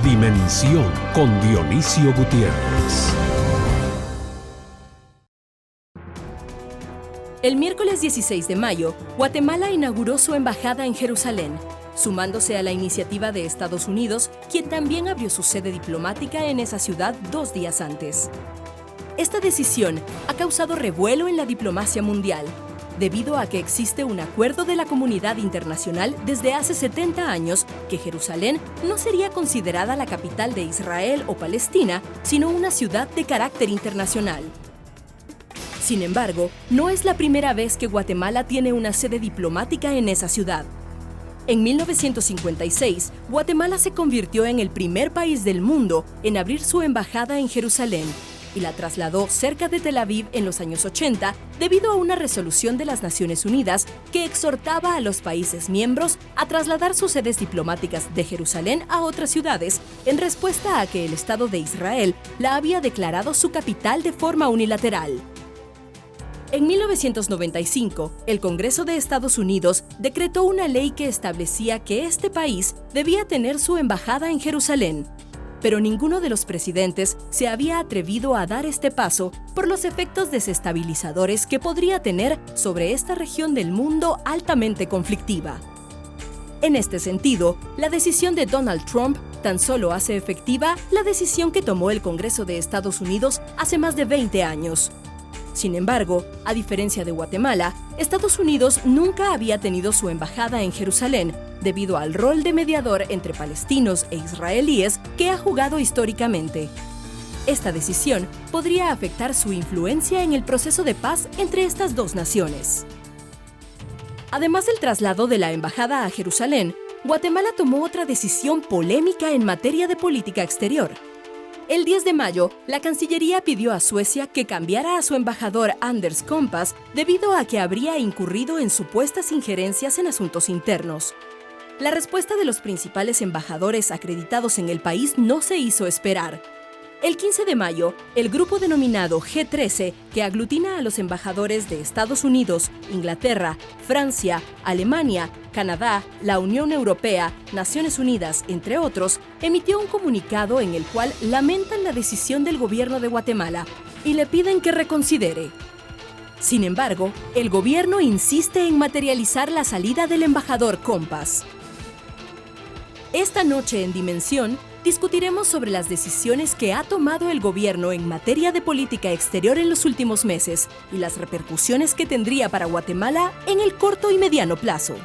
Dimensión con Dionisio Gutiérrez. El miércoles 16 de mayo, Guatemala inauguró su embajada en Jerusalén, sumándose a la iniciativa de Estados Unidos, quien también abrió su sede diplomática en esa ciudad 2 días antes. Esta decisión ha causado revuelo en la diplomacia mundial, debido a que existe un acuerdo de la comunidad internacional desde hace 70 años que Jerusalén no sería considerada la capital de Israel o Palestina, sino una ciudad de carácter internacional. Sin embargo, no es la primera vez que Guatemala tiene una sede diplomática en esa ciudad. En 1956, Guatemala se convirtió en el primer país del mundo en abrir su embajada en Jerusalén y la trasladó cerca de Tel Aviv en los años 80 debido a una resolución de las Naciones Unidas que exhortaba a los países miembros a trasladar sus sedes diplomáticas de Jerusalén a otras ciudades en respuesta a que el Estado de Israel la había declarado su capital de forma unilateral. En 1995, el Congreso de Estados Unidos decretó una ley que establecía que este país debía tener su embajada en Jerusalén. Pero ninguno de los presidentes se había atrevido a dar este paso por los efectos desestabilizadores que podría tener sobre esta región del mundo altamente conflictiva. En este sentido, la decisión de Donald Trump tan solo hace efectiva la decisión que tomó el Congreso de Estados Unidos hace más de 20 años. Sin embargo, a diferencia de Guatemala, Estados Unidos nunca había tenido su embajada en Jerusalén debido al rol de mediador entre palestinos e israelíes que ha jugado históricamente. Esta decisión podría afectar su influencia en el proceso de paz entre estas dos naciones. Además del traslado de la embajada a Jerusalén, Guatemala tomó otra decisión polémica en materia de política exterior. El 10 de mayo, la Cancillería pidió a Suecia que cambiara a su embajador Anders Kompass debido a que habría incurrido en supuestas injerencias en asuntos internos. La respuesta de los principales embajadores acreditados en el país no se hizo esperar. El 15 de mayo, el grupo denominado G13, que aglutina a los embajadores de Estados Unidos, Inglaterra, Francia, Alemania, Canadá, la Unión Europea, Naciones Unidas, entre otros, emitió un comunicado en el cual lamentan la decisión del gobierno de Guatemala y le piden que reconsidere. Sin embargo, el gobierno insiste en materializar la salida del embajador Kompass. Esta noche en Dimensión, discutiremos sobre las decisiones que ha tomado el gobierno en materia de política exterior en los últimos meses y las repercusiones que tendría para Guatemala en el corto y mediano plazo.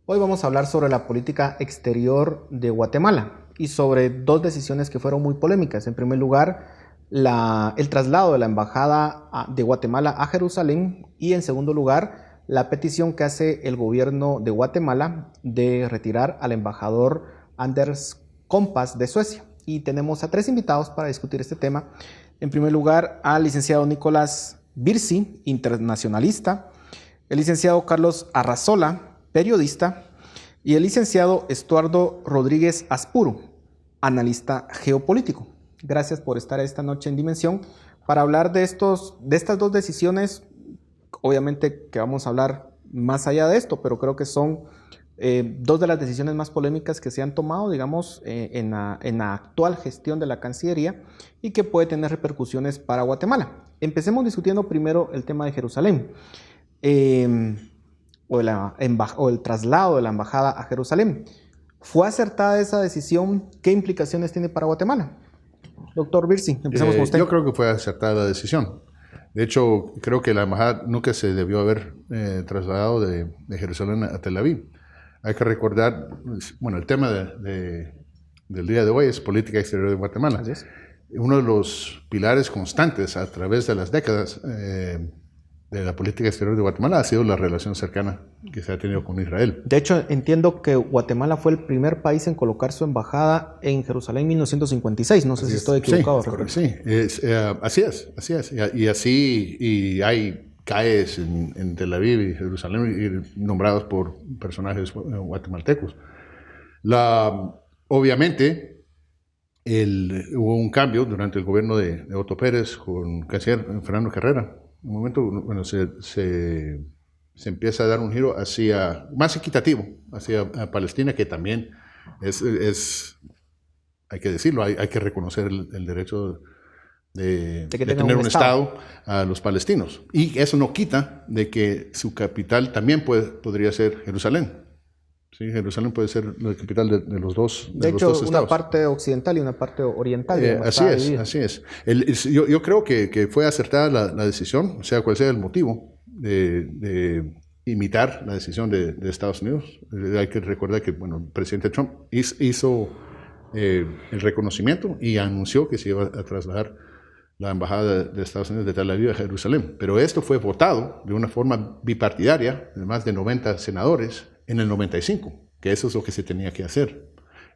Hoy vamos a hablar sobre la política exterior de Guatemala y sobre dos decisiones que fueron muy polémicas. En primer lugar, el traslado de la embajada de Guatemala a Jerusalén y en segundo lugar, la petición que hace el gobierno de Guatemala de retirar al embajador Anders Kompass de Suecia. Y tenemos a 3 invitados para discutir este tema. En primer lugar, al licenciado Nicolás Virsi, internacionalista, el licenciado Carlos Arrazola, periodista, y el licenciado Estuardo Rodríguez Aspuro, analista geopolítico. Gracias por estar esta noche en Dimensión para hablar de estas dos decisiones. Obviamente que vamos a hablar más allá de esto, pero creo que son dos de las decisiones más polémicas que se han tomado, digamos, en la actual gestión de la Cancillería y que puede tener repercusiones para Guatemala. Empecemos discutiendo primero el tema de Jerusalén o el traslado de la embajada a Jerusalén. ¿Fue acertada esa decisión? ¿Qué implicaciones tiene para Guatemala? Doctor Virsi, empezamos con usted. Yo creo que fue acertada la decisión. De hecho, creo que la embajada nunca se debió haber trasladado de Jerusalén a Tel Aviv. Hay que recordar, bueno, el tema del día de hoy es política exterior de Guatemala. Así es. Uno de los pilares constantes a través de las décadas de la política exterior de Guatemala ha sido la relación cercana que se ha tenido con Israel. De hecho, entiendo que Guatemala fue el primer país en colocar su embajada en Jerusalén en 1956. No sé si estoy equivocado. Sí, así es. Y hay CAEs en Tel Aviv y Jerusalén nombrados por personajes guatemaltecos. Obviamente, hubo un cambio durante el gobierno de Otto Pérez con canciller Fernando Herrera. un momento, bueno, se empieza a dar un giro hacia, más equitativo, hacia Palestina, que también hay que decirlo, hay que reconocer el derecho de tener un Estado a los palestinos. Y eso no quita de que su capital también podría ser Jerusalén. Sí, Jerusalén puede ser la capital de los dos estados. De hecho, una parte occidental y una parte oriental. Así es. Yo creo que fue acertada la decisión, sea cual sea el motivo, de imitar la decisión de Estados Unidos. Hay que recordar que el presidente Trump hizo el reconocimiento y anunció que se iba a trasladar la embajada de Estados Unidos de Tel Aviv a Jerusalén. Pero esto fue votado de una forma bipartidaria, de más de 90 senadores, en el 95, que eso es lo que se tenía que hacer.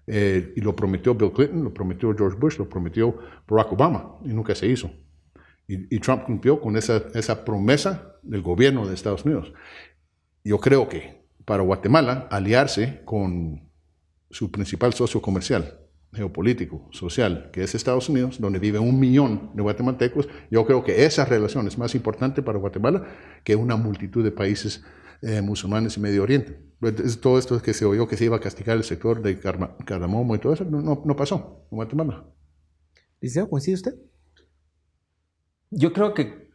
Y lo prometió Bill Clinton, lo prometió George Bush, lo prometió Barack Obama, y nunca se hizo. Y Trump cumplió con esa promesa del gobierno de Estados Unidos. Yo creo que para Guatemala, aliarse con su principal socio comercial, geopolítico, social, que es Estados Unidos, donde vive 1 millón de guatemaltecos, yo creo que esa relación es más importante para Guatemala que una multitud de países musulmanes y Medio Oriente. Todo esto que se oyó que se iba a castigar el sector de Cardamomo y todo eso, no pasó en Guatemala. Liceo, ¿coincide usted? Yo creo que,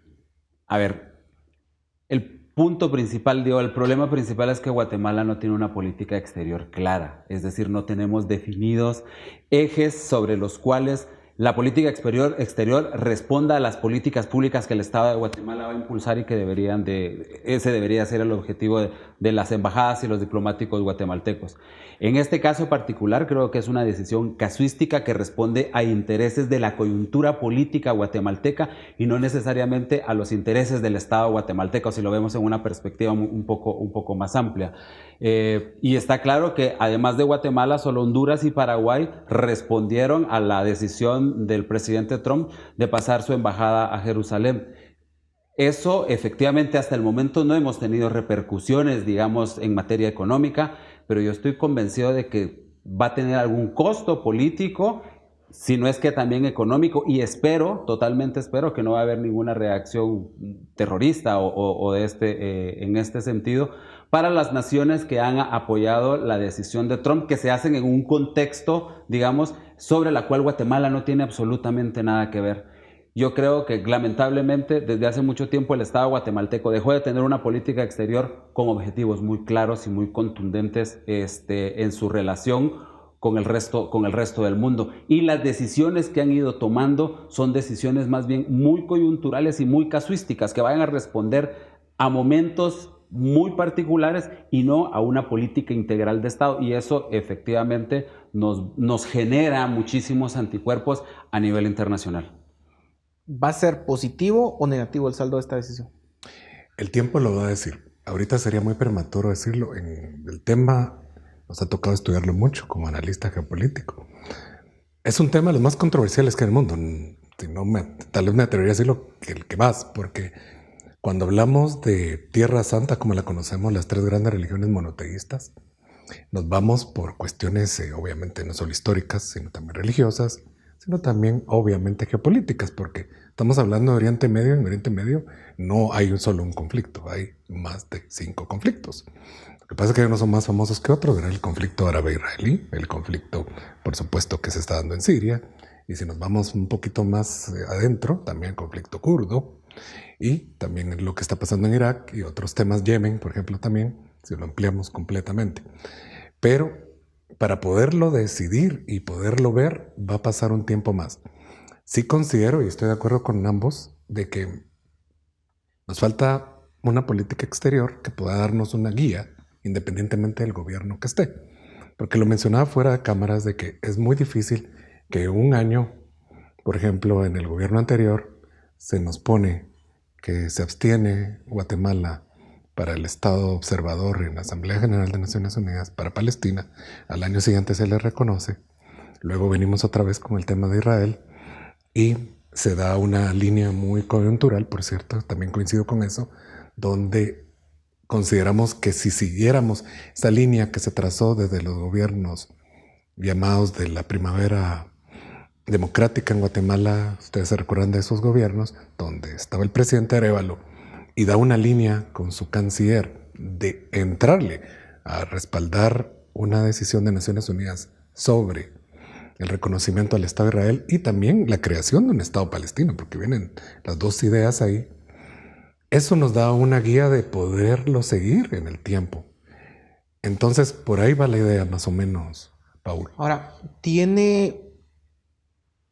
el punto principal, el problema principal es que Guatemala no tiene una política exterior clara, es decir, no tenemos definidos ejes sobre los cuales la política exterior responda a las políticas públicas que el Estado de Guatemala va a impulsar y que ese debería ser el objetivo de las embajadas y los diplomáticos guatemaltecos. En este caso particular creo que es una decisión casuística que responde a intereses de la coyuntura política guatemalteca y no necesariamente a los intereses del Estado guatemalteco, si lo vemos en una perspectiva un poco más amplia. Y está claro que además de Guatemala, solo Honduras y Paraguay respondieron a la decisión del presidente Trump de pasar su embajada a Jerusalén. Eso efectivamente hasta el momento no hemos tenido repercusiones, digamos, en materia económica, pero yo estoy convencido de que va a tener algún costo político, si no es que también económico, y totalmente espero que no va a haber ninguna reacción terrorista en este sentido para las naciones que han apoyado la decisión de Trump, que se hacen en un contexto, digamos, sobre la cual Guatemala no tiene absolutamente nada que ver. Yo creo que lamentablemente desde hace mucho tiempo el Estado guatemalteco dejó de tener una política exterior con objetivos muy claros y muy contundentes en su relación con el resto del mundo. Y las decisiones que han ido tomando son decisiones más bien muy coyunturales y muy casuísticas, que vayan a responder a momentos muy particulares y no a una política integral de Estado. Y eso efectivamente nos genera muchísimos anticuerpos a nivel internacional. ¿Va a ser positivo o negativo el saldo de esta decisión? El tiempo lo va a decir. Ahorita sería muy prematuro decirlo. En el tema nos ha tocado estudiarlo mucho como analista geopolítico. Es un tema de los más controversiales que hay en el mundo. Tal vez me atrevería a decirlo que más, porque cuando hablamos de Tierra Santa, como la conocemos, las 3 grandes religiones monoteístas, nos vamos por cuestiones obviamente no solo históricas, sino también religiosas, sino también obviamente geopolíticas, porque estamos hablando de Oriente Medio. En Oriente Medio no hay solo un conflicto, hay más de 5 conflictos. Lo que pasa es que unos son más famosos que otros, ¿verdad? El conflicto árabe-israelí, el conflicto, por supuesto, que se está dando en Siria, y si nos vamos un poquito más adentro, también el conflicto kurdo, y también lo que está pasando en Irak y otros temas, Yemen, por ejemplo, también, si lo ampliamos completamente. Pero para poderlo decidir y poderlo ver, va a pasar un tiempo más. Sí considero, y estoy de acuerdo con ambos, de que nos falta una política exterior que pueda darnos una guía, independientemente del gobierno que esté. Porque lo mencionaba fuera de cámaras de que es muy difícil que un año, por ejemplo, en el gobierno anterior, se nos pone que se abstiene Guatemala para el Estado observador en la Asamblea General de Naciones Unidas para Palestina. Al año siguiente se le reconoce. Luego venimos otra vez con el tema de Israel y se da una línea muy coyuntural, por cierto, también coincido con eso, donde consideramos que si siguiéramos esa línea que se trazó desde los gobiernos llamados de la primavera democrática en Guatemala, ustedes se recuerdan de esos gobiernos, donde estaba el presidente Arévalo y da una línea con su canciller de entrarle a respaldar una decisión de Naciones Unidas sobre el reconocimiento al Estado de Israel y también la creación de un Estado palestino, porque vienen las dos ideas ahí. Eso nos da una guía de poderlo seguir en el tiempo. Entonces, por ahí va la idea más o menos, Paul. Ahora,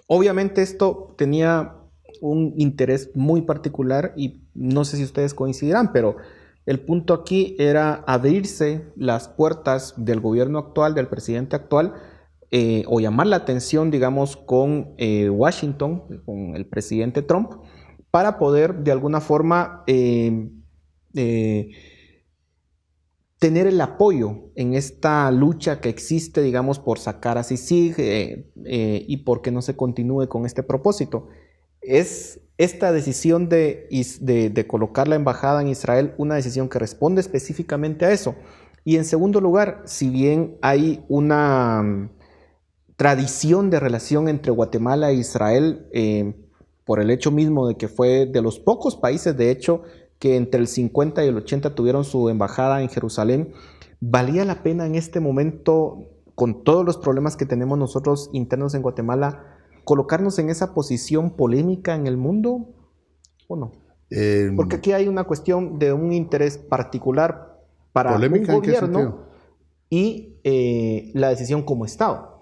obviamente esto tenía un interés muy particular y no sé si ustedes coincidirán, pero el punto aquí era abrirse las puertas del gobierno actual, del presidente actual, o llamar la atención, digamos, con Washington, con el presidente Trump, para poder de alguna forma tener el apoyo en esta lucha que existe, digamos, por sacar a CICIG y por que no se continúe con este propósito. ¿Es esta decisión de colocar la embajada en Israel una decisión que responde específicamente a eso? Y en segundo lugar, si bien hay una tradición de relación entre Guatemala e Israel, por el hecho mismo de que fue de los pocos países, de hecho, que entre el 50 y el 80 tuvieron su embajada en Jerusalén, ¿valía la pena en este momento, con todos los problemas que tenemos nosotros internos en Guatemala, colocarnos en esa posición polémica en el mundo o no? Porque aquí hay una cuestión de un interés particular para un gobierno y la decisión como Estado.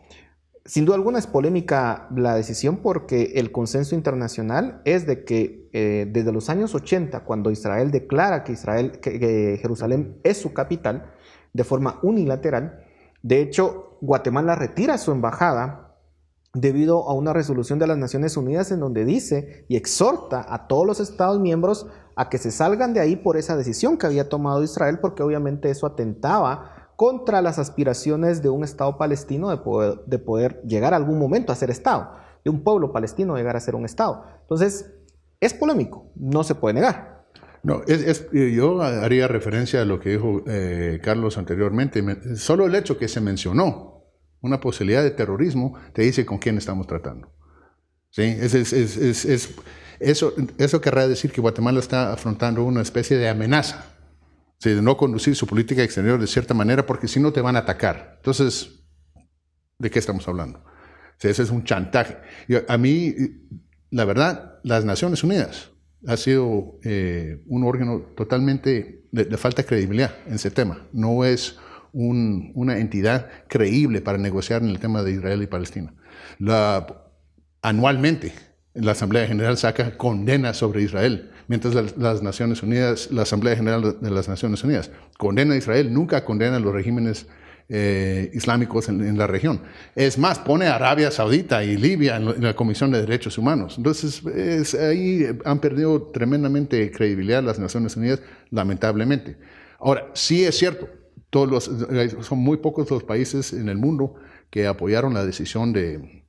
Sin duda alguna es polémica la decisión porque el consenso internacional es de que desde los años 80, cuando Israel declara que Jerusalén es su capital de forma unilateral, de hecho Guatemala retira su embajada debido a una resolución de las Naciones Unidas en donde dice y exhorta a todos los Estados miembros a que se salgan de ahí por esa decisión que había tomado Israel, porque obviamente eso atentaba contra las aspiraciones de un Estado palestino de poder llegar a algún momento a ser Estado, de un pueblo palestino llegar a ser un Estado. Entonces, es polémico, no se puede negar. No, yo haría referencia a lo que dijo Carlos anteriormente. Solo el hecho que se mencionó una posibilidad de terrorismo te dice con quién estamos tratando. ¿Sí? Eso querrá decir que Guatemala está afrontando una especie de amenaza, ¿sí?, de no conducir su política exterior de cierta manera, porque si no te van a atacar. Entonces, ¿de qué estamos hablando? ¿Sí? Ese es un chantaje. A mí, la verdad, las Naciones Unidas ha sido un órgano totalmente de falta de credibilidad en ese tema. No es una entidad creíble para negociar en el tema de Israel y Palestina. Anualmente, la Asamblea General saca condenas sobre Israel, mientras las Naciones Unidas, la Asamblea General de las Naciones Unidas condena a Israel, nunca condena a los regímenes islámicos en la región. Es más, pone a Arabia Saudita y Libia en la Comisión de Derechos Humanos. Entonces, ahí han perdido tremendamente credibilidad las Naciones Unidas, lamentablemente. Ahora, sí es cierto, son muy pocos los países en el mundo que apoyaron la decisión de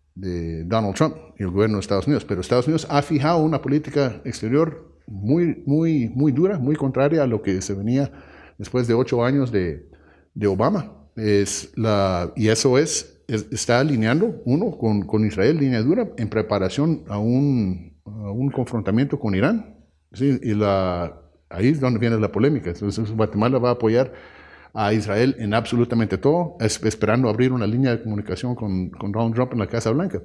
Donald Trump y el gobierno de Estados Unidos, pero Estados Unidos ha fijado una política exterior muy dura, muy contraria a lo que se venía después de 8 años de Obama. Y eso está alineando con Israel, línea dura, en preparación a un confrontamiento con Irán. ¿Sí? Ahí es donde viene la polémica. Entonces, Guatemala va a apoyar a Israel en absolutamente todo, esperando abrir una línea de comunicación con Donald Trump en la Casa Blanca.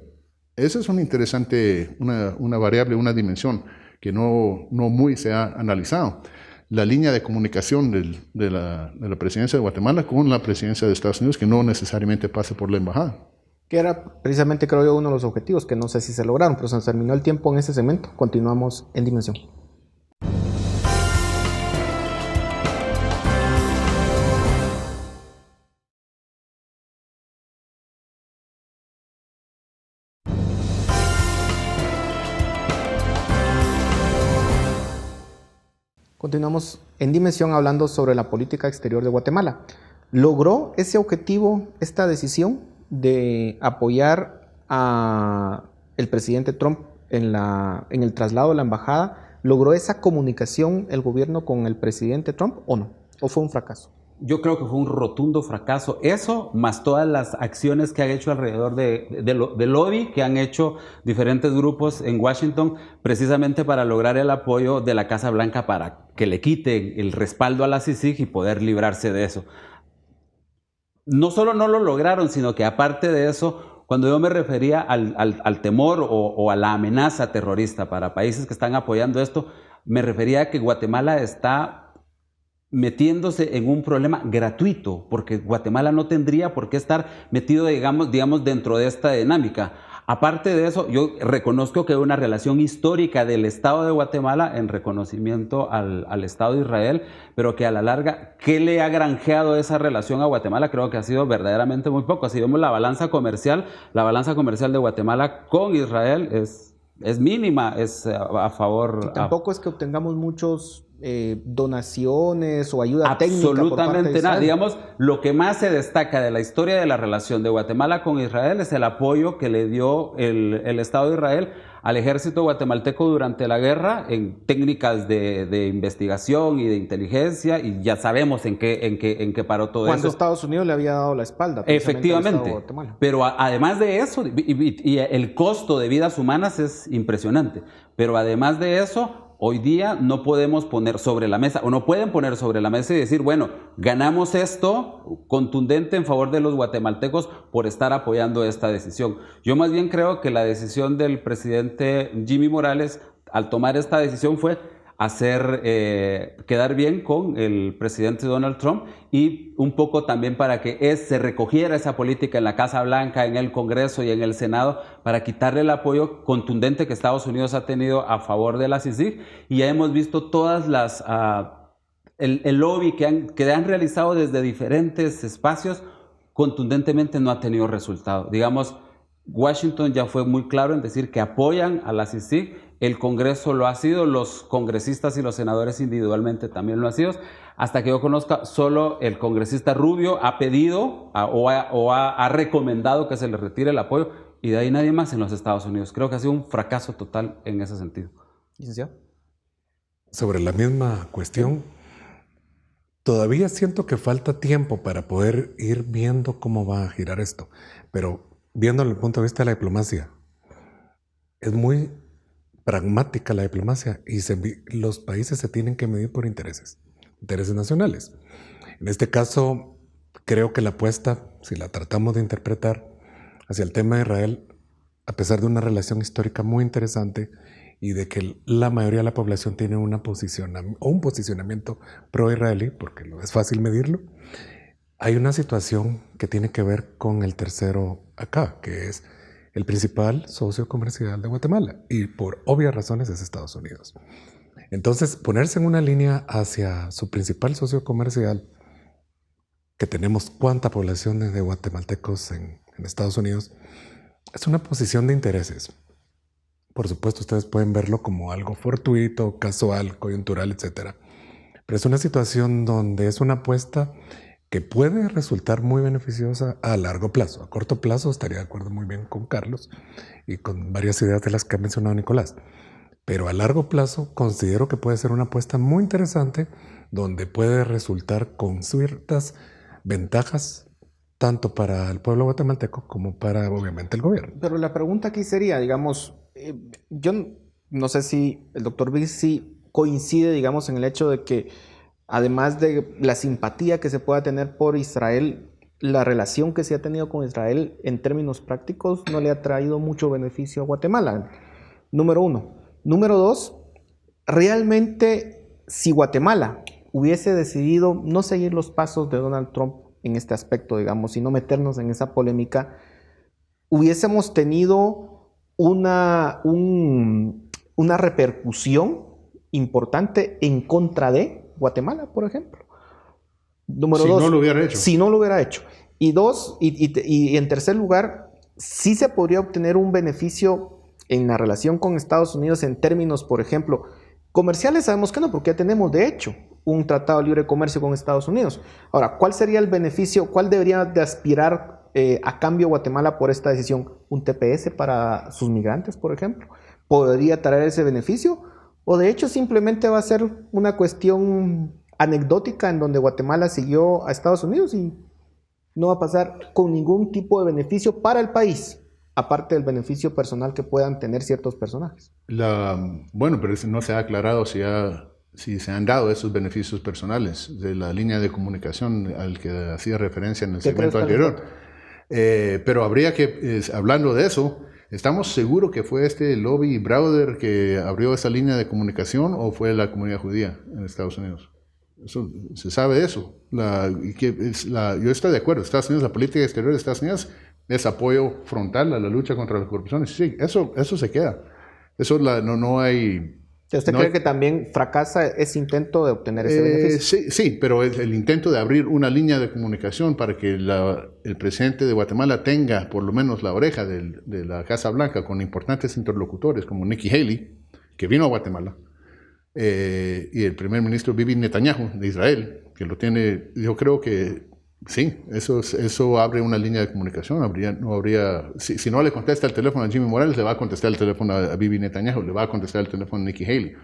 Esa es una variable, una dimensión que no muy se ha analizado. La línea de comunicación de la presidencia de Guatemala con la presidencia de Estados Unidos, que no necesariamente pase por la embajada. Que era precisamente, creo yo, uno de los objetivos, que no sé si se lograron, pero se nos terminó el tiempo en ese segmento. Continuamos en Dimensión. Continuamos en Dimensión hablando sobre la política exterior de Guatemala. ¿Logró ese objetivo, esta decisión de apoyar al presidente Trump en el traslado de la embajada? ¿Logró esa comunicación el gobierno con el presidente Trump o no? ¿O fue un fracaso? yo creo que fue un rotundo fracaso. Eso, más todas las acciones que han hecho alrededor del lobby que han hecho diferentes grupos en Washington, precisamente para lograr el apoyo de la Casa Blanca para que le quiten el respaldo a la CICIG y poder librarse de eso. No solo no lo lograron, sino que aparte de eso, cuando yo me refería al temor o a la amenaza terrorista para países que están apoyando esto, me refería a que Guatemala está metiéndose en un problema gratuito, porque Guatemala no tendría por qué estar metido, digamos, dentro de esta dinámica. Aparte de eso, yo reconozco que hay una relación histórica del Estado de Guatemala en reconocimiento al Estado de Israel, pero que a la larga, ¿qué le ha granjeado esa relación a Guatemala? Creo que ha sido verdaderamente muy poco. Si vemos la balanza comercial de Guatemala con Israel es mínima, es a favor... Y tampoco es que obtengamos muchos donaciones o ayuda técnica por parte de absolutamente Israel. nada. Digamos, lo que más se destaca de la historia de la relación de Guatemala con Israel es el apoyo que le dio el Estado de Israel al ejército guatemalteco durante la guerra en técnicas de investigación y de inteligencia, y ya sabemos en qué paró todo Cuando eso. Estados Unidos le había dado la espalda. Precisamente al Estado de Efectivamente, Guatemala. pero además de eso, y el costo de vidas humanas es impresionante, pero además de eso, hoy día no podemos poner sobre la mesa, o no pueden poner sobre la mesa y decir, bueno, ganamos esto contundente en favor de los guatemaltecos por estar apoyando esta decisión. Yo más bien creo que la decisión del presidente Jimmy Morales al tomar esta decisión fue hacer quedar bien con el presidente Donald Trump, y un poco también para que se recogiera esa política en la Casa Blanca, en el Congreso y en el Senado, para quitarle el apoyo contundente que Estados Unidos ha tenido a favor de la CICIG. Y ya hemos visto todas las el lobby que han realizado desde diferentes espacios, contundentemente no ha tenido resultado. Digamos, Washington ya fue muy claro en decir que apoyan a la CICIG. El Congreso lo ha sido, los congresistas y los senadores individualmente también lo han sido. Hasta que yo conozca, solo el congresista Rubio ha pedido o ha recomendado que se le retire el apoyo, y de ahí nadie más en los Estados Unidos. Creo que ha sido un fracaso total en ese sentido. Licenciado. Sobre la misma cuestión, todavía siento que falta tiempo para poder ir viendo cómo va a girar esto, pero viendo desde el punto de vista de la diplomacia, es muy pragmática la diplomacia, y los países se tienen que medir por intereses nacionales. En este caso, creo que la apuesta, si la tratamos de interpretar hacia el tema de Israel, a pesar de una relación histórica muy interesante y de que la mayoría de la población tiene un posicionamiento pro-israelí, porque es fácil medirlo, hay una situación que tiene que ver con el tercero acá, que es el principal socio comercial de Guatemala, y por obvias razones es Estados Unidos. Entonces, ponerse en una línea hacia su principal socio comercial, que tenemos cuánta población de guatemaltecos en Estados Unidos, es una posición de intereses. Por supuesto, ustedes pueden verlo como algo fortuito, casual, coyuntural, etc. Pero es una situación donde es una apuesta que puede resultar muy beneficiosa a largo plazo. A corto plazo estaría de acuerdo muy bien con Carlos y con varias ideas de las que ha mencionado Nicolás. Pero a largo plazo considero que puede ser una apuesta muy interesante, donde puede resultar con ciertas ventajas tanto para el pueblo guatemalteco como para, obviamente, el gobierno. Pero la pregunta aquí sería, digamos, yo no sé si el doctor Bizzi coincide, digamos, en el hecho de que además de la simpatía que se pueda tener por Israel, la relación que se ha tenido con Israel en términos prácticos no le ha traído mucho beneficio a Guatemala. Número uno. Número dos, realmente si Guatemala hubiese decidido no seguir los pasos de Donald Trump en este aspecto, digamos, y no meternos en esa polémica, hubiésemos tenido una repercusión importante en contra de Guatemala, por ejemplo. Número dos, si no lo hubiera hecho. Si no lo hubiera hecho. Y dos, y en tercer lugar, sí se podría obtener un beneficio en la relación con Estados Unidos en términos, por ejemplo, comerciales. Sabemos que no, porque ya tenemos, de hecho, un tratado de libre comercio con Estados Unidos. Ahora, ¿cuál sería el beneficio? ¿Cuál debería de aspirar a cambio Guatemala por esta decisión? ¿Un TPS para sus migrantes, por ejemplo? ¿Podría traer ese beneficio? ¿O de hecho simplemente va a ser una cuestión anecdótica en donde Guatemala siguió a Estados Unidos y no va a pasar con ningún tipo de beneficio para el país, aparte del beneficio personal que puedan tener ciertos personajes. Bueno, pero no se ha aclarado si se han dado esos beneficios personales de la línea de comunicación al que hacía referencia en el segmento anterior. Pero habría que, hablando de eso, ¿estamos seguros que fue este Lobby Browder que abrió esa línea de comunicación o fue la comunidad judía en Estados Unidos? Eso, se sabe eso. Yo estoy de acuerdo. Estados Unidos, la política exterior de Estados Unidos es apoyo frontal a la lucha contra la corrupción. Sí, eso se queda. Eso no hay... ¿Usted cree que también fracasa ese intento de obtener ese beneficio? Sí, pero el intento de abrir una línea de comunicación para que el presidente de Guatemala tenga por lo menos la oreja de la Casa Blanca con importantes interlocutores como Nikki Haley, que vino a Guatemala, y el primer ministro Bibi Netanyahu de Israel, que lo tiene, yo creo que sí, eso abre una línea de comunicación. Si no le contesta el teléfono a Jimmy Morales, le va a contestar el teléfono a Bibi Netanyahu, le va a contestar el teléfono a Nikki Haley.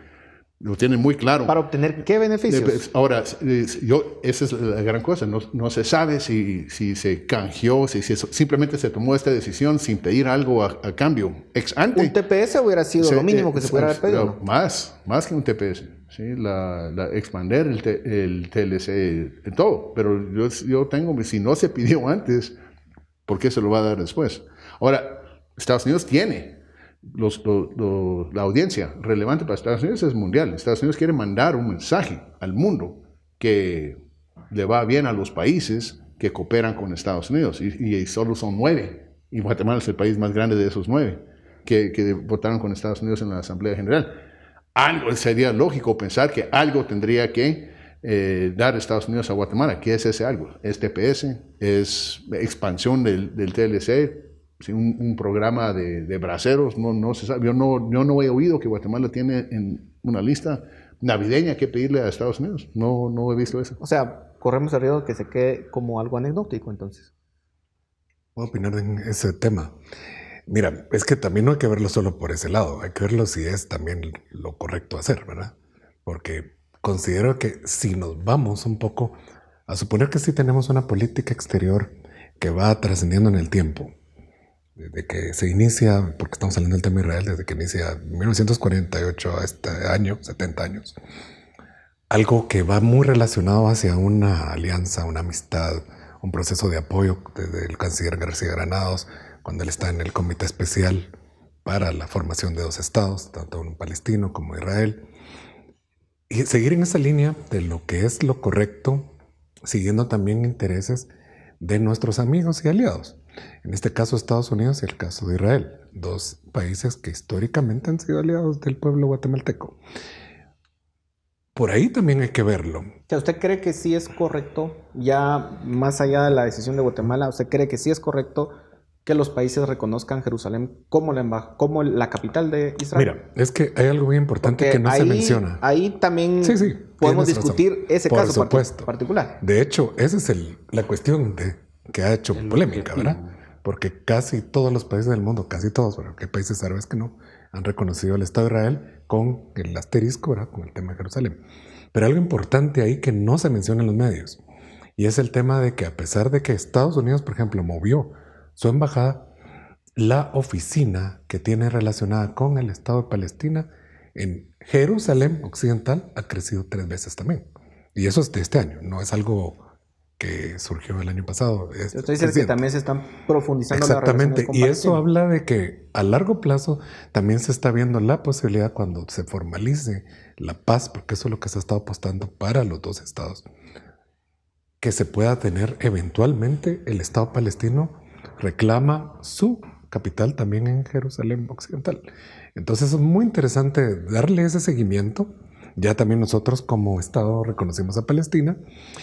Lo tienen muy claro. ¿Para obtener qué beneficios? Ahora, esa es la gran cosa. No se sabe si se canjeó, si simplemente se tomó esta decisión sin pedir algo a cambio. Ex ante. Un TPS hubiera sido lo mínimo que se pudiera haber pedido. Más que un TPS. ¿Sí? Expander el TLC, todo. Pero yo tengo, si no se pidió antes, ¿por qué se lo va a dar después? Ahora, Estados Unidos tiene la audiencia relevante para Estados Unidos es mundial. Estados Unidos quiere mandar un mensaje al mundo que le va bien a los países que cooperan con Estados Unidos. Y solo son 9. Y Guatemala es el país más grande de esos 9 que votaron con Estados Unidos en la Asamblea General. Algo sería lógico pensar que algo tendría que dar Estados Unidos a Guatemala. ¿Qué es ese algo? ¿Es TPS? ¿Es expansión del TLC? ¿Sí? Un programa de braceros, no se sabe. Yo no he oído que Guatemala tiene en una lista navideña que pedirle a Estados Unidos. No he visto eso. O sea, corremos el riesgo de que se quede como algo anecdótico, entonces. Voy a opinar en ese tema. Mira, es que también no hay que verlo solo por ese lado, hay que verlo si es también lo correcto hacer, ¿verdad? Porque considero que si nos vamos un poco a suponer que sí tenemos una política exterior que va trascendiendo en el tiempo, desde que se inicia, porque estamos hablando del tema de Israel, desde que inicia 1948 a este año, 70 años, algo que va muy relacionado hacia una alianza, una amistad, un proceso de apoyo desde el canciller García Granados, cuando él está en el comité especial para la formación de 2 estados, tanto un palestino como Israel, y seguir en esa línea de lo que es lo correcto, siguiendo también intereses de nuestros amigos y aliados. En este caso Estados Unidos y el caso de Israel, 2 países que históricamente han sido aliados del pueblo guatemalteco. Por ahí también hay que verlo. O sea, ¿usted cree que sí es correcto, ya más allá de la decisión de Guatemala, usted cree que sí es correcto que los países reconozcan Jerusalén como la capital de Israel? Mira, es que hay algo muy importante porque que no se menciona. Ahí también podemos discutir ese caso particular. De hecho, esa es la cuestión que ha hecho polémica, ¿verdad? Porque casi todos los países del mundo, casi todos, porque hay países árabes que no, han reconocido el Estado de Israel con el asterisco, ¿verdad? Con el tema de Jerusalén. Pero algo importante ahí que no se menciona en los medios, y es el tema de que a pesar de que Estados Unidos, por ejemplo, movió su embajada, la oficina que tiene relacionada con el Estado de Palestina en Jerusalén Occidental ha crecido 3 veces también. Y eso es de este año, no es algo que surgió el año pasado. Usted dice que también se están profundizando. Exactamente, las relaciones con y Palestina. eso habla de que a largo plazo también se está viendo la posibilidad cuando se formalice la paz, porque eso es lo que se ha estado apostando para los 2 estados, que se pueda tener eventualmente el Estado palestino reclama su capital también en Jerusalén Occidental. Entonces es muy interesante darle ese seguimiento. Ya también nosotros como Estado reconocimos a Palestina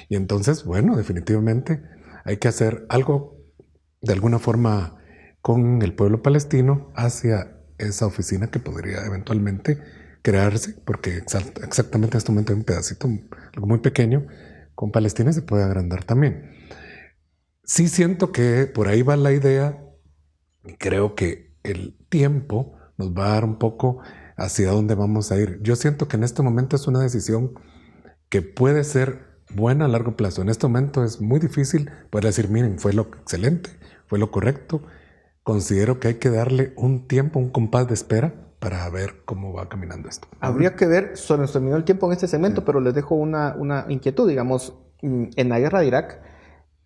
y entonces, bueno, definitivamente hay que hacer algo de alguna forma con el pueblo palestino hacia esa oficina que podría eventualmente crearse, porque exactamente en este momento hay un pedacito, algo muy pequeño, con Palestina se puede agrandar también. Sí siento que por ahí va la idea y creo que el tiempo nos va a dar un poco hacia dónde vamos a ir. Yo siento que en este momento es una decisión que puede ser buena a largo plazo. En este momento es muy difícil poder decir, miren, fue lo excelente, fue lo correcto. Considero que hay que darle un tiempo, un compás de espera para ver cómo va caminando esto. Habría que ver, se nos terminó el tiempo en este segmento, pero les dejo una inquietud, digamos, en la guerra de Irak,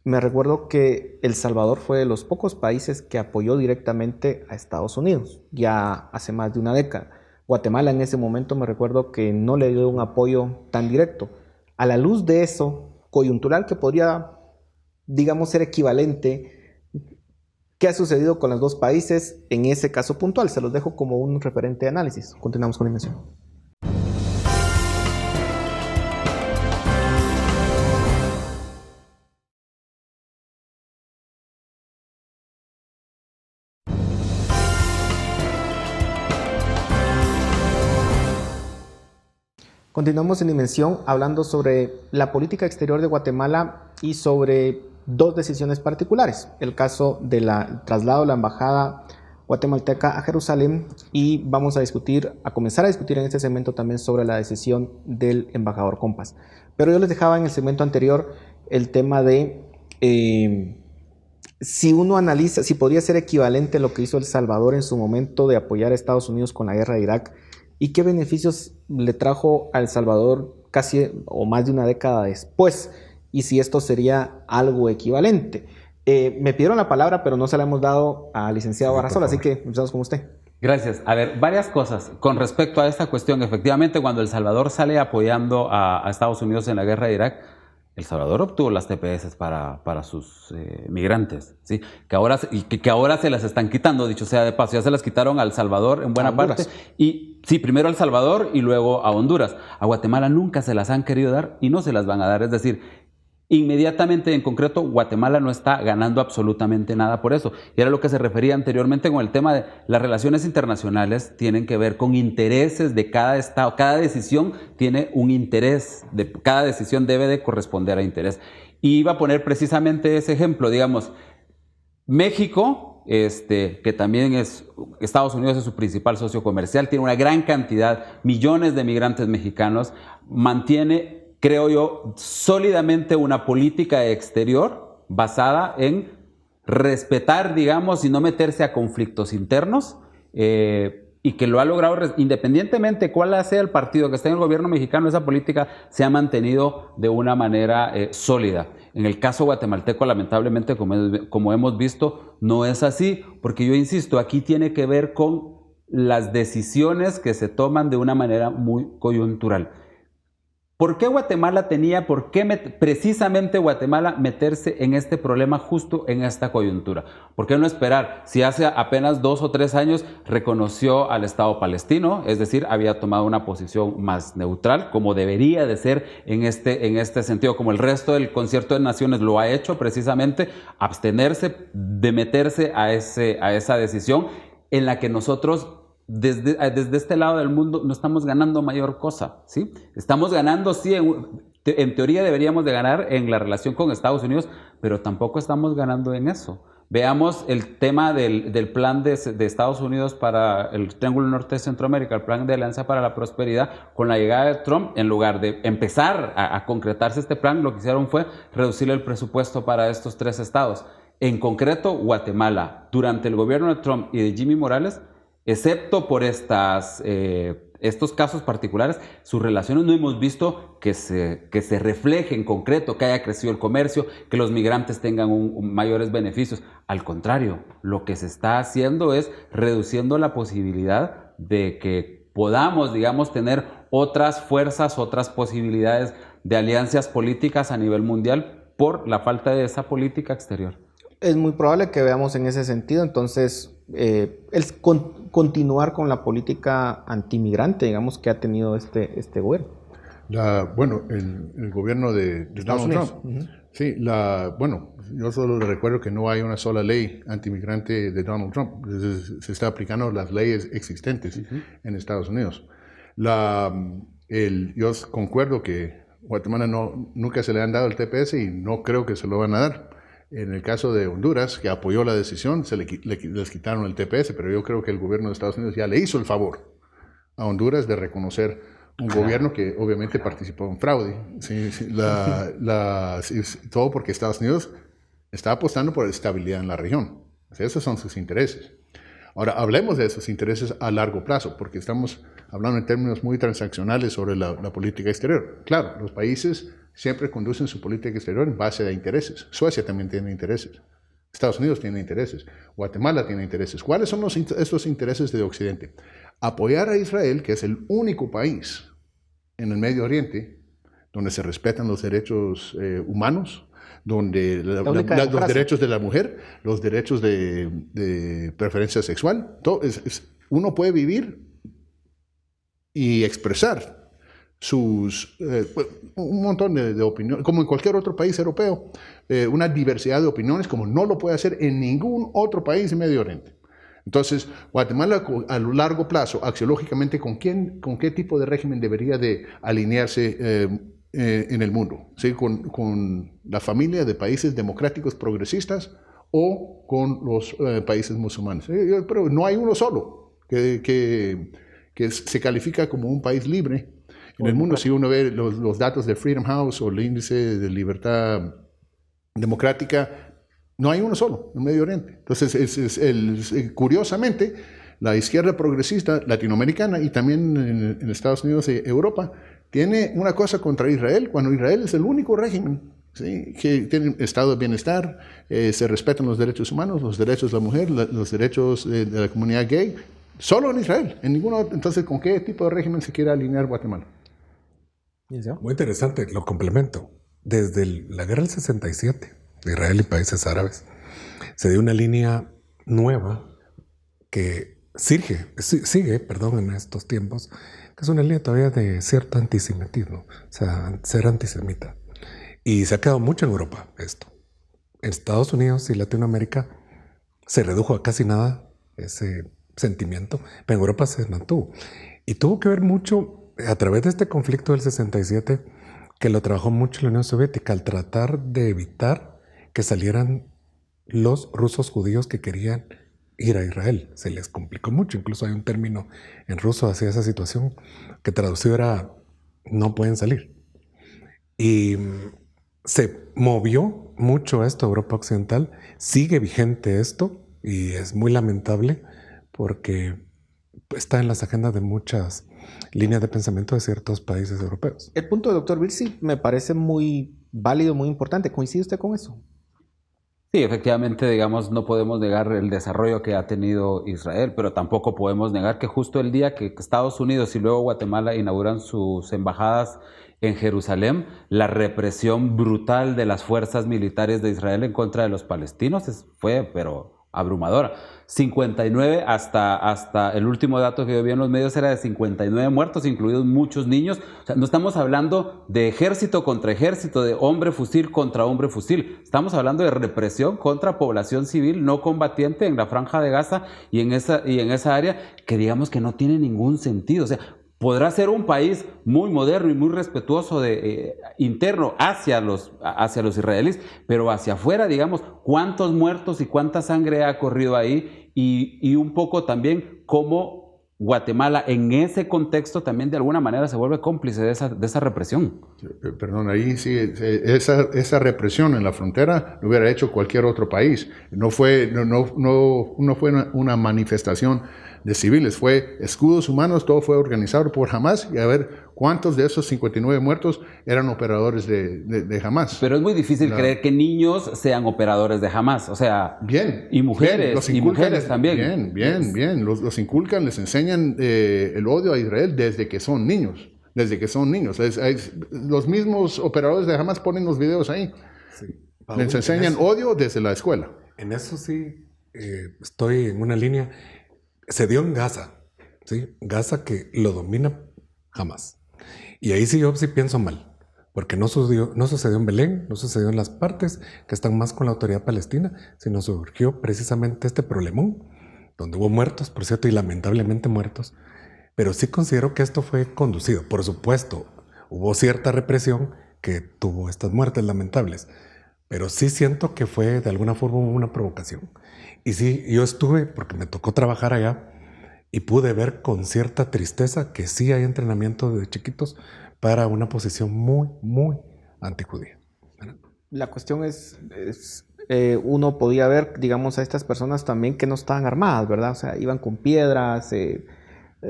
me recuerdo que El Salvador fue de los pocos países que apoyó directamente a Estados Unidos, ya hace más de una década. Guatemala en ese momento me recuerdo que no le dio un apoyo tan directo. A la luz de eso, coyuntural que podría, digamos, ser equivalente, ¿qué ha sucedido con los dos países en ese caso puntual? Se los dejo como un referente de análisis. Continuamos con la invención. Continuamos en Dimensión hablando sobre la política exterior de Guatemala y sobre dos decisiones particulares. El caso del traslado de la embajada guatemalteca a Jerusalén, y vamos a comenzar a discutir en este segmento también sobre la decisión del embajador Compas. Pero yo les dejaba en el segmento anterior el tema de si uno analiza, si podría ser equivalente a lo que hizo El Salvador en su momento de apoyar a Estados Unidos con la guerra de Irak, y qué beneficios le trajo a El Salvador casi o más de una década después, y si esto sería algo equivalente. Me pidieron la palabra, pero no se la hemos dado al licenciado Barrazola, así que empezamos con usted. Gracias. A ver, varias cosas. Con respecto a esta cuestión, efectivamente, cuando El Salvador sale apoyando a Estados Unidos en la guerra de Irak, El Salvador obtuvo las TPS para sus migrantes, ¿sí? Que ahora se las están quitando, dicho sea de paso. Ya se las quitaron a El Salvador en buena parte. Y sí, primero a El Salvador y luego a Honduras. A Guatemala nunca se las han querido dar y no se las van a dar. Es decir, inmediatamente, en concreto, Guatemala no está ganando absolutamente nada por eso. Y era lo que se refería anteriormente con el tema de las relaciones internacionales, tienen que ver con intereses de cada estado. Cada decisión tiene un interés, cada decisión debe de corresponder a interés. Y iba a poner precisamente ese ejemplo, digamos, México, que también Estados Unidos es su principal socio comercial, tiene una gran cantidad, millones de migrantes mexicanos, mantiene, creo yo, sólidamente una política exterior basada en respetar, digamos, y no meterse a conflictos internos, y que lo ha logrado, independientemente cuál sea el partido que esté en el gobierno mexicano, esa política se ha mantenido de una manera sólida. En el caso guatemalteco, lamentablemente, como hemos visto, no es así, porque yo insisto, aquí tiene que ver con las decisiones que se toman de una manera muy coyuntural. ¿Por qué Guatemala precisamente Guatemala meterse en este problema justo en esta coyuntura? ¿Por qué no esperar? Si hace apenas 2 o 3 años reconoció al Estado palestino, es decir, había tomado una posición más neutral, como debería de ser en este sentido, como el resto del Concierto de Naciones lo ha hecho precisamente, abstenerse de meterse a esa decisión en la que nosotros desde este lado del mundo no estamos ganando mayor cosa, ¿sí? Estamos ganando, sí, en teoría deberíamos de ganar en la relación con Estados Unidos, pero tampoco estamos ganando en eso. Veamos el tema del plan de Estados Unidos para el Triángulo Norte de Centroamérica, el plan de Alianza para la Prosperidad. Con la llegada de Trump, en lugar de empezar a concretarse este plan, lo que hicieron fue reducir el presupuesto para estos 3 estados. En concreto, Guatemala, durante el gobierno de Trump y de Jimmy Morales, excepto por estos casos particulares, sus relaciones no hemos visto que se refleje en concreto, que haya crecido el comercio, que los migrantes tengan mayores beneficios. Al contrario, lo que se está haciendo es reduciendo la posibilidad de que podamos, digamos, tener otras fuerzas, otras posibilidades de alianzas políticas a nivel mundial por la falta de esa política exterior. Es muy probable que veamos en ese sentido, entonces, continuar con la política antimigrante, digamos, que ha tenido este gobierno. El gobierno de Donald Trump. Sí, yo solo le recuerdo que no hay una sola ley antimigrante de Donald Trump. Se está aplicando las leyes existentes en Estados Unidos. Yo concuerdo que Guatemala nunca se le han dado el TPS y no creo que se lo van a dar. En el caso de Honduras, que apoyó la decisión, les quitaron el TPS, pero yo creo que el gobierno de Estados Unidos ya le hizo el favor a Honduras de reconocer Un gobierno que obviamente participó en fraude. Sí, sí, todo porque Estados Unidos está apostando por estabilidad en la región. O sea, esos son sus intereses. Ahora, hablemos de esos intereses a largo plazo, porque estamos hablando en términos muy transaccionales sobre la política exterior. Claro, los países siempre conducen su política exterior en base a intereses. Suecia también tiene intereses. Estados Unidos tiene intereses. Guatemala tiene intereses. ¿Cuáles son estos intereses de Occidente? Apoyar a Israel, que es el único país en el Medio Oriente donde se respetan los derechos humanos, donde los derechos de la mujer, los derechos de preferencia sexual, uno puede vivir y expresar un montón de opiniones, como en cualquier otro país europeo, una diversidad de opiniones como no lo puede hacer en ningún otro país en Medio Oriente. Entonces, Guatemala a lo largo plazo, axiológicamente, ¿con qué tipo de régimen debería de alinearse en el mundo? ¿Sí? ¿Con la familia de países democráticos progresistas o con los países musulmanes? Pero no hay uno solo que se califica como un país libre en el mundo. Si uno ve los datos de Freedom House o el índice de libertad democrática, no hay uno solo en Medio Oriente. Entonces, curiosamente, la izquierda progresista latinoamericana y también en Estados Unidos y Europa tiene una cosa contra Israel, cuando Israel es el único régimen, ¿sí?, que tiene estado de bienestar, se respetan los derechos humanos, los derechos de la mujer, los derechos de la comunidad gay, solo en Israel, en ninguno otro. Entonces, ¿con qué tipo de régimen se quiere alinear Guatemala? Muy interesante, lo complemento. Desde la guerra del 67, de Israel y países árabes, se dio una línea nueva que sigue en estos tiempos, que es una línea todavía de cierto antisemitismo, o sea, ser antisemita. Y se ha quedado mucho en Europa esto. En Estados Unidos y Latinoamérica se redujo a casi nada ese sentimiento, pero en Europa se mantuvo. Y tuvo que ver mucho a través de este conflicto del 67, que lo trabajó mucho la Unión Soviética, al tratar de evitar que salieran los rusos judíos que querían ir a Israel. Se les complicó mucho. Incluso hay un término en ruso hacia esa situación que traducido era no pueden salir. Y se movió mucho esto a Europa Occidental. Sigue vigente esto y es muy lamentable porque está en las agendas de muchas líneas de pensamiento de ciertos países europeos. El punto del doctor Virsi me parece muy válido, muy importante. ¿Coincide usted con eso? Sí, efectivamente, digamos, no podemos negar el desarrollo que ha tenido Israel, pero tampoco podemos negar que justo el día que Estados Unidos y luego Guatemala inauguran sus embajadas en Jerusalén, la represión brutal de las fuerzas militares de Israel en contra de los palestinos fue, pero abrumadora. 59 hasta el último dato que yo vi en los medios era de 59 muertos, incluidos muchos niños. O sea, no estamos hablando de ejército contra ejército, de hombre fusil contra hombre fusil. Estamos hablando de represión contra población civil no combatiente en la Franja de Gaza y en esa área que digamos que no tiene ningún sentido. O sea, podrá ser un país muy moderno y muy respetuoso interno hacia los israelíes, pero hacia afuera, digamos, cuántos muertos y cuánta sangre ha corrido ahí y un poco también cómo Guatemala en ese contexto también de alguna manera se vuelve cómplice de esa represión. Perdón, ahí sí, esa represión en la frontera lo hubiera hecho cualquier otro país. No fue una manifestación de civiles, fue escudos humanos, todo fue organizado por Hamas, y a ver cuántos de esos 59 muertos eran operadores de Hamas. Pero es muy difícil creer que niños sean operadores de Hamas, o sea, bien, y mujeres, bien, y mujeres también. Bien, los inculcan, les enseñan el odio a Israel desde que son niños, los mismos operadores de Hamas ponen los videos ahí, sí. Les enseñan odio desde la escuela. En eso sí, estoy en una línea. Se dio en Gaza, ¿sí? Gaza que lo domina Hamas. Y ahí sí yo sí pienso mal, porque no sucedió en Belén, no sucedió en las partes que están más con la autoridad palestina, sino surgió precisamente este problemón, donde hubo muertos, por cierto, y lamentablemente muertos. Pero sí considero que esto fue conducido. Por supuesto, hubo cierta represión que tuvo estas muertes lamentables, pero sí siento que fue de alguna forma una provocación. Y sí, yo estuve, porque me tocó trabajar allá, Y pude ver con cierta tristeza que sí hay entrenamiento de chiquitos para una posición muy, muy antijudía. La cuestión es uno podía ver, digamos, a estas personas también que no estaban armadas, ¿verdad? O sea, iban con piedras,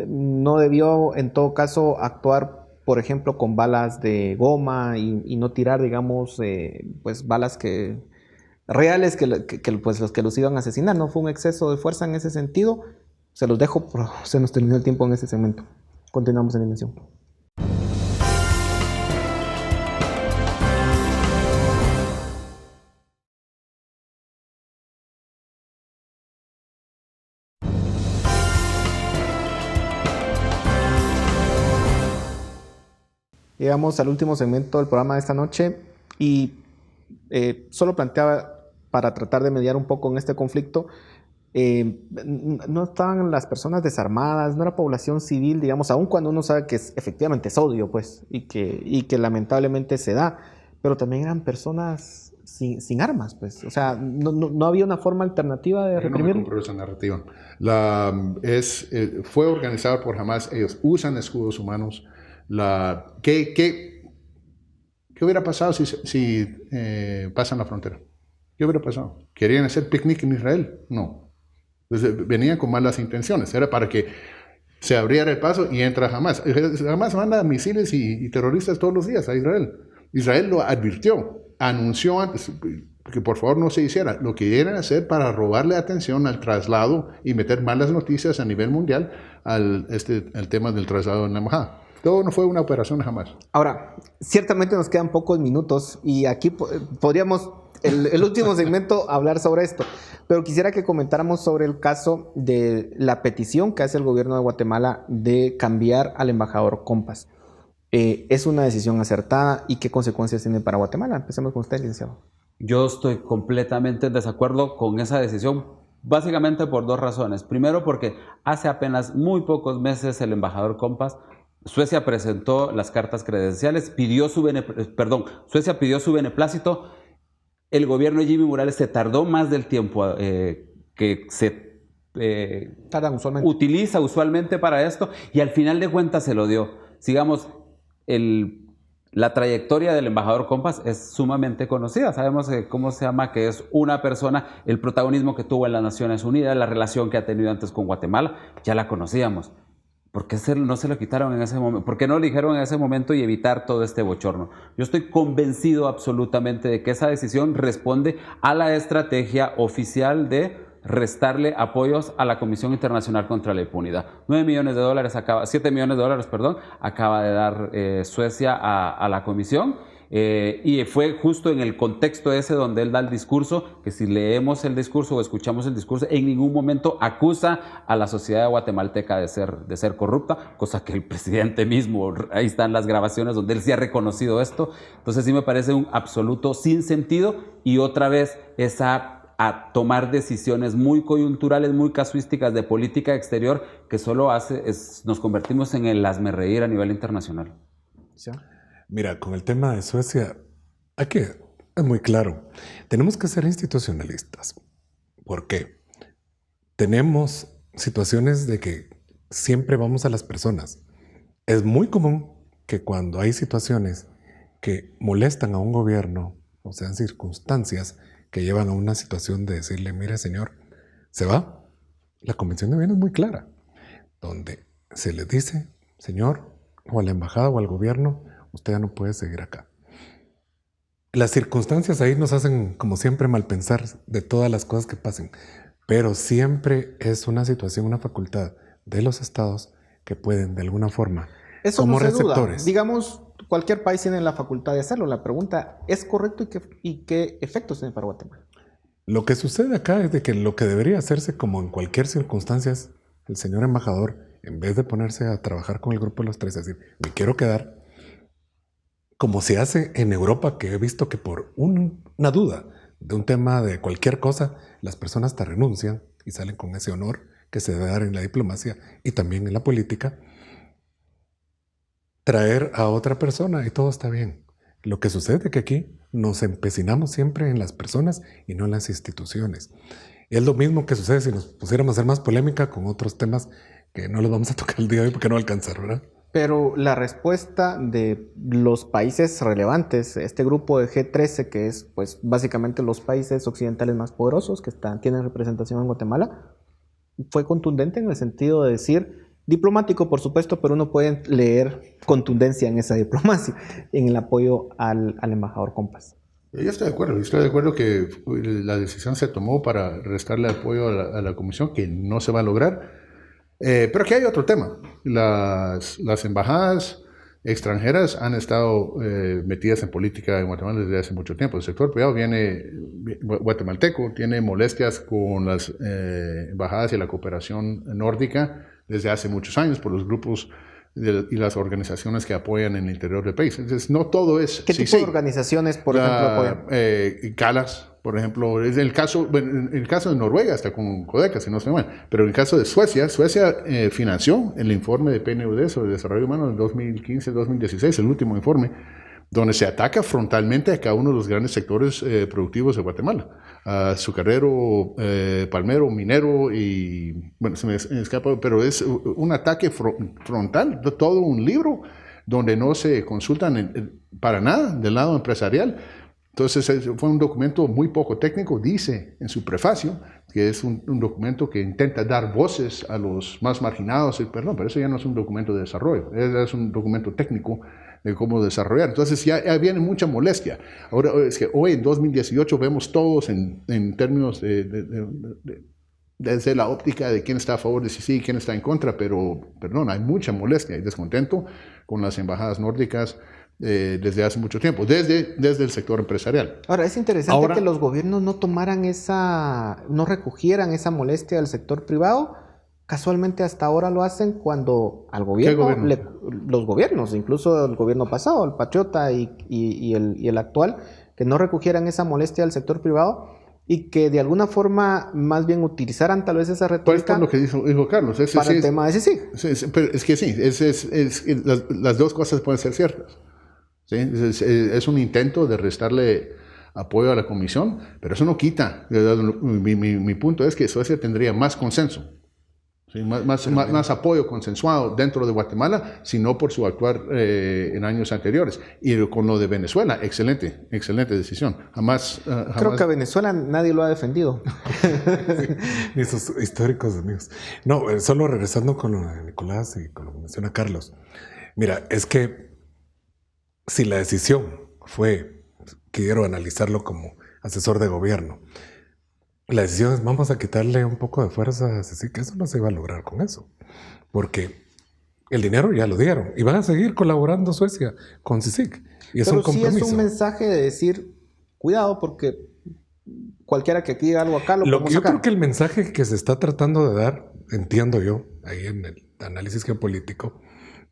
no debió en todo caso actuar, por ejemplo, con balas de goma y no tirar, digamos, pues balas reales pues los que los iban a asesinar. No fue un exceso de fuerza en ese sentido. Se los dejo, pero se nos terminó el tiempo en ese segmento. Continuamos en Dimensión. Llegamos al último segmento del programa de esta noche y solo planteaba, para tratar de mediar un poco en este conflicto, no estaban las personas desarmadas, no era población civil, digamos, aun cuando uno sabe que efectivamente es odio, pues, y que lamentablemente se da, pero también eran personas sin armas, pues, o sea, no había una forma alternativa de reprimir. No me compro esa narrativa. Fue organizada por Hamas, ellos usan escudos humanos. ¿Qué hubiera pasado si pasan la frontera? ¿Qué hubiera pasado? ¿Querían hacer picnic en Israel? No. Entonces, venían con malas intenciones. Era para que se abriera el paso y entra Hamas. Hamas manda misiles y terroristas todos los días a Israel. Israel lo advirtió, anunció antes que por favor no se hiciera. Lo que querían hacer para robarle atención al traslado y meter malas noticias a nivel mundial al tema del traslado en la embajada. Todo no fue una operación jamás. Ahora, ciertamente nos quedan pocos minutos y aquí podríamos, el último segmento, hablar sobre esto. Pero quisiera que comentáramos sobre el caso de la petición que hace el gobierno de Guatemala de cambiar al embajador Compas. ¿Es una decisión acertada y qué consecuencias tiene para Guatemala? Empecemos con usted, licenciado. Yo estoy completamente en desacuerdo con esa decisión, básicamente por dos razones. Primero, porque hace apenas muy pocos meses el embajador Compas, Suecia presentó las cartas credenciales, Suecia pidió su beneplácito. El gobierno de Jimmy Morales se tardó más del tiempo que se utiliza usualmente para esto y al final de cuentas se lo dio. Sigamos, la trayectoria del embajador Compas es sumamente conocida. Sabemos que es una persona, el protagonismo que tuvo en las Naciones Unidas, la relación que ha tenido antes con Guatemala, ya la conocíamos. ¿Por qué no se lo quitaron en ese momento? ¿Por qué no lo dijeron en ese momento y evitar todo este bochorno? Yo estoy convencido absolutamente de que esa decisión responde a la estrategia oficial de restarle apoyos a la Comisión Internacional contra la Impunidad. 7 millones de dólares, acaba de dar Suecia a la comisión. Y fue justo en el contexto ese donde él da el discurso, que si leemos el discurso o escuchamos el discurso, en ningún momento acusa a la sociedad guatemalteca de ser corrupta, cosa que el presidente mismo, ahí están las grabaciones donde él sí ha reconocido esto. Entonces sí me parece un absoluto sinsentido y otra vez a tomar decisiones muy coyunturales, muy casuísticas de política exterior que solo nos convertimos en el hazmerreír a nivel internacional. ¿Sí? Mira, con el tema de Suecia, es muy claro. Tenemos que ser institucionalistas. ¿Por qué? Tenemos situaciones de que siempre vamos a las personas. Es muy común que cuando hay situaciones que molestan a un gobierno, o sean circunstancias que llevan a una situación de decirle, mire señor, se va. La Convención de Viena es muy clara, donde se le dice, señor, o a la embajada o al gobierno, usted ya no puede seguir acá. Las circunstancias ahí nos hacen, como siempre, mal pensar de todas las cosas que pasen, pero siempre es una situación, una facultad de los estados que pueden, de alguna forma, eso como no se receptores. Duda. Digamos, cualquier país tiene la facultad de hacerlo. La pregunta, ¿es correcto y qué efectos tiene para Guatemala? Lo que sucede acá es de que lo que debería hacerse, como en cualquier circunstancia, es el señor embajador, en vez de ponerse a trabajar con el grupo de los tres, es decir, me quiero quedar, como se hace en Europa, que he visto que por una duda de un tema de cualquier cosa, las personas hasta renuncian y salen con ese honor que se debe dar en la diplomacia y también en la política, traer a otra persona y todo está bien. Lo que sucede es que aquí nos empecinamos siempre en las personas y no en las instituciones. Es lo mismo que sucede si nos pusiéramos a hacer más polémica con otros temas que no los vamos a tocar el día de hoy porque no va a alcanzar, ¿verdad? Pero la respuesta de los países relevantes, este grupo de G13, que es pues básicamente los países occidentales más poderosos que tienen representación en Guatemala, fue contundente en el sentido de decir, diplomático por supuesto, pero uno puede leer contundencia en esa diplomacia, en el apoyo al embajador Compas. Yo estoy de acuerdo que la decisión se tomó para restarle apoyo a la comisión, que no se va a lograr. Pero aquí hay otro tema. Las embajadas extranjeras han estado metidas en política en Guatemala desde hace mucho tiempo. El sector privado guatemalteco tiene molestias con las embajadas y la cooperación nórdica desde hace muchos años por los grupos y las organizaciones que apoyan en el interior del país. Entonces, no todo es... ¿Qué tipo de organizaciones, por ejemplo, apoyan? CALAS, por ejemplo, es el caso de Noruega, hasta con Codeca, si no estoy mal, pero en el caso de Suecia financió el informe de PNUD sobre desarrollo humano en 2015-2016, el último informe, donde se ataca frontalmente a cada uno de los grandes sectores productivos de Guatemala. Azucarero, palmero, minero y... Bueno, se me escapa, pero es un ataque frontal, de todo un libro, donde no se consultan para nada del lado empresarial. Entonces fue un documento muy poco técnico, dice en su prefacio, que es un documento que intenta dar voces a los más marginados, pero eso ya no es un documento de desarrollo, es un documento técnico de cómo desarrollar. Entonces ya viene mucha molestia. Ahora es que hoy en 2018 vemos todos en términos desde la óptica de quién está a favor de sí y quién está en contra, pero perdón, hay mucha molestia y descontento con las embajadas nórdicas desde hace mucho tiempo, desde el sector empresarial. Ahora, es interesante que los gobiernos no recogieran esa molestia del sector privado. Casualmente hasta ahora lo hacen cuando al gobierno, los gobiernos, incluso el gobierno pasado, el Patriota y el actual, que no recogieran esa molestia del sector privado y que de alguna forma más bien utilizaran tal vez esa retórica. Pues lo que dijo Carlos. Para el tema de CICIG. Pero es que sí, las dos cosas pueden ser ciertas. ¿Sí? Es un intento de restarle apoyo a la comisión, pero eso no quita. Mi punto es que Suecia tendría más consenso. Sí, más apoyo consensuado dentro de Guatemala, sino por su actuar en años anteriores. Y con lo de Venezuela, excelente decisión. Jamás. Creo que a Venezuela nadie lo ha defendido. Ni sus históricos amigos. No, solo regresando con lo de Nicolás y con lo que menciona Carlos. Mira, es que si la decisión fue, quiero analizarlo como asesor de gobierno, la decisión es vamos a quitarle un poco de fuerza a CICIG, que eso no se iba a lograr con eso, porque el dinero ya lo dieron y van a seguir colaborando Suecia con CICIG. Y es un compromiso. Sí es un mensaje de decir, cuidado porque cualquiera que aquí diga algo acá lo podemos yo sacar. creo que el mensaje que se está tratando de dar, entiendo yo, ahí en el análisis geopolítico,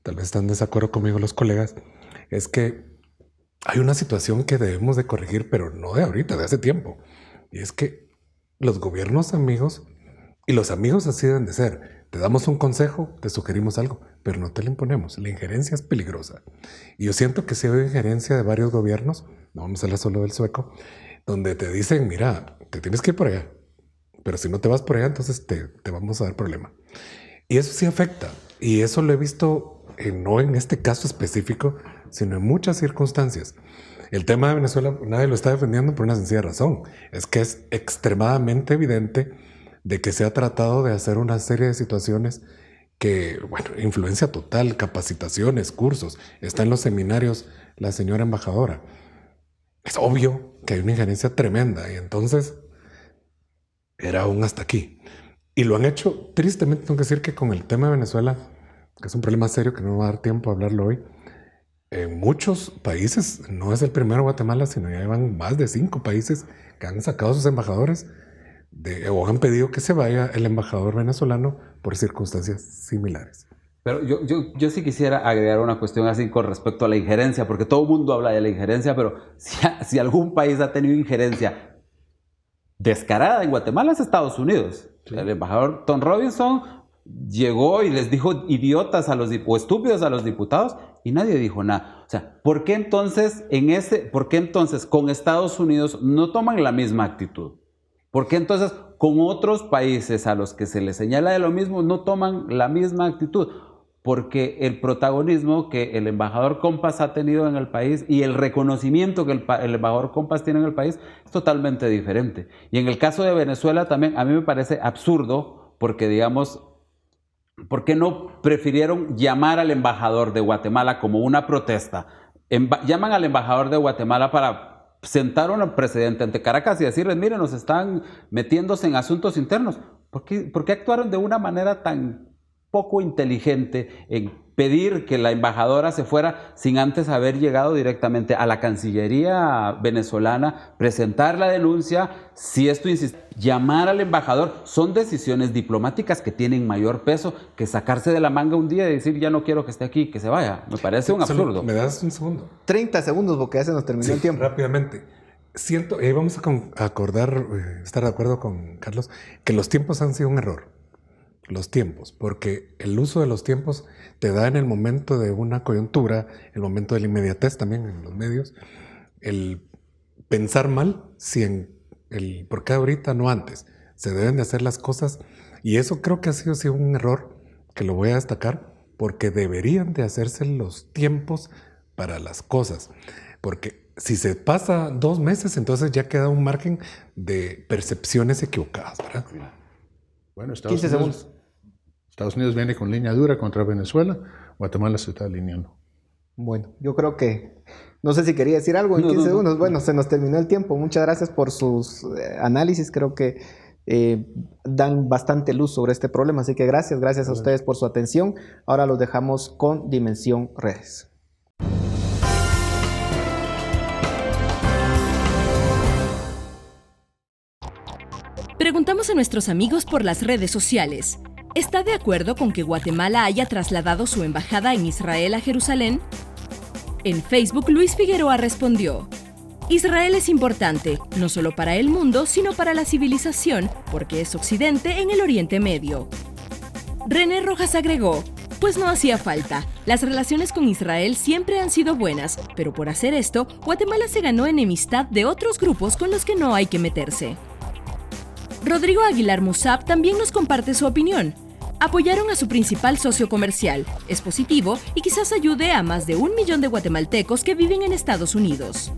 tal vez están en desacuerdo conmigo los colegas, es que hay una situación que debemos de corregir, pero no de ahorita, de hace tiempo. Y es que los gobiernos amigos, y los amigos así deben de ser, te damos un consejo, te sugerimos algo, pero no te lo imponemos. La injerencia es peligrosa. Y yo siento que sí hay injerencia de varios gobiernos, no vamos a hablar solo del sueco, donde te dicen, mira, te tienes que ir por allá, pero si no te vas por allá, entonces te vamos a dar problema. Y eso sí afecta, y eso lo he visto no en este caso específico, sino en muchas circunstancias. El tema de Venezuela nadie lo está defendiendo por una sencilla razón. Es que es extremadamente evidente de que se ha tratado de hacer una serie de situaciones que, bueno, influencia total, capacitaciones, cursos. Está en los seminarios la señora embajadora. Es obvio que hay una injerencia tremenda y entonces era aún hasta aquí. Y lo han hecho, tristemente tengo que decir que con el tema de Venezuela, que es un problema serio que no va a dar tiempo a hablarlo hoy, en muchos países, no es el primero Guatemala, sino ya llevan más de 5 países que han sacado a sus embajadores o han pedido que se vaya el embajador venezolano por circunstancias similares. Pero yo sí quisiera agregar una cuestión así con respecto a la injerencia, porque todo el mundo habla de la injerencia, pero si algún país ha tenido injerencia descarada en Guatemala es Estados Unidos. Sí. El embajador Tom Robinson llegó y les dijo idiotas o estúpidos a los diputados y nadie dijo nada. O sea, ¿por qué entonces con Estados Unidos no toman la misma actitud? ¿Por qué entonces con otros países a los que se les señala de lo mismo no toman la misma actitud, porque el protagonismo que el embajador Compas ha tenido en el país y el reconocimiento que el embajador Compas tiene en el país es totalmente diferente. Y en el caso de Venezuela también a mí me parece absurdo, porque digamos, ¿por qué no prefirieron llamar al embajador de Guatemala como una protesta? Llaman al embajador de Guatemala para sentar un precedente ante Caracas y decirles, miren, nos están metiéndose en asuntos internos. ¿Por qué actuaron de una manera tan poco inteligente en pedir que la embajadora se fuera sin antes haber llegado directamente a la Cancillería venezolana, presentar la denuncia? Si esto insiste, llamar al embajador, son decisiones diplomáticas que tienen mayor peso que sacarse de la manga un día y decir ya no quiero que esté aquí, que se vaya. Me parece un absurdo. ¿Me das un segundo? 30 segundos porque ya se nos terminó el tiempo. Rápidamente. Siento, vamos a acordar, estar de acuerdo con Carlos, que los tiempos han sido un error. Los tiempos, porque el uso de los tiempos te da en el momento de una coyuntura, el momento de la inmediatez también en los medios, el pensar mal si por qué ahorita no antes. Se deben de hacer las cosas y eso creo que ha sido un error que lo voy a destacar porque deberían de hacerse los tiempos para las cosas, porque si se pasa 2 meses entonces ya queda un margen de percepciones equivocadas, ¿verdad? Bueno, 15 segundos. Estados Unidos viene con línea dura contra Venezuela, Guatemala se está alineando. Bueno, yo creo que, no sé si quería decir algo en 15 segundos. Bueno, se nos terminó el tiempo. Muchas gracias por sus análisis. Creo que dan bastante luz sobre este problema. Así que gracias a ustedes por su atención. Ahora los dejamos con Dimensión Redes. Preguntamos a nuestros amigos por las redes sociales. ¿Está de acuerdo con que Guatemala haya trasladado su embajada en Israel a Jerusalén? En Facebook, Luis Figueroa respondió: Israel es importante, no solo para el mundo, sino para la civilización, porque es Occidente en el Oriente Medio. René Rojas agregó: pues no hacía falta. Las relaciones con Israel siempre han sido buenas, pero por hacer esto, Guatemala se ganó enemistad de otros grupos con los que no hay que meterse. Rodrigo Aguilar Musab también nos comparte su opinión. Apoyaron a su principal socio comercial. Es positivo y quizás ayude a más de 1 millón de guatemaltecos que viven en Estados Unidos.